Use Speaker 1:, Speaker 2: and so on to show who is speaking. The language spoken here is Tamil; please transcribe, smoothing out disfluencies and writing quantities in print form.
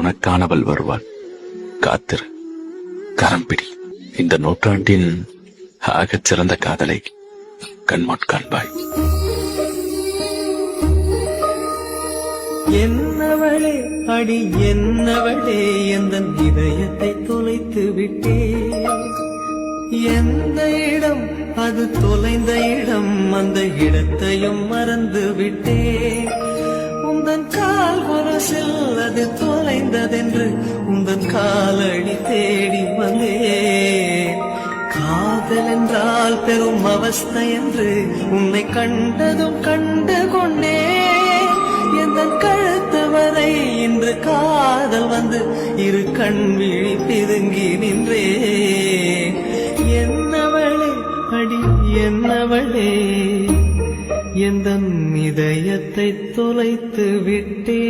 Speaker 1: உனக்கானவள் வருவாள். காத்திரு, கரம்பிடி. இந்த நூற்றாண்டின் ஆகச் சிறந்த காதலை கண்முன் காண்பாய்.
Speaker 2: என்னவளே அடி என்னவளே எந்தன் இதயத்தை தொலைத்து விட்டே. எந்த இடம் அது தொலைந்த இடம், அந்த இடத்தையும் மறந்து விட்டே. உந்தன் கால் கொரசில் அது தொலைந்ததென்று உந்தன் காலடி தேடி வந்தே. காதல் என்றால் பெரும் அவஸ்தை என்று உன்னை கண்டதும் கண்டு கொண்டே. எந்தன் கழுத்து வரை இன்று காதல் வந்து இரு கண் விழி பிதுங்கி நின்றே. என்னவளே அடி என்னவளே எந்தன் இதயத்தை தொலைத்து விட்டே.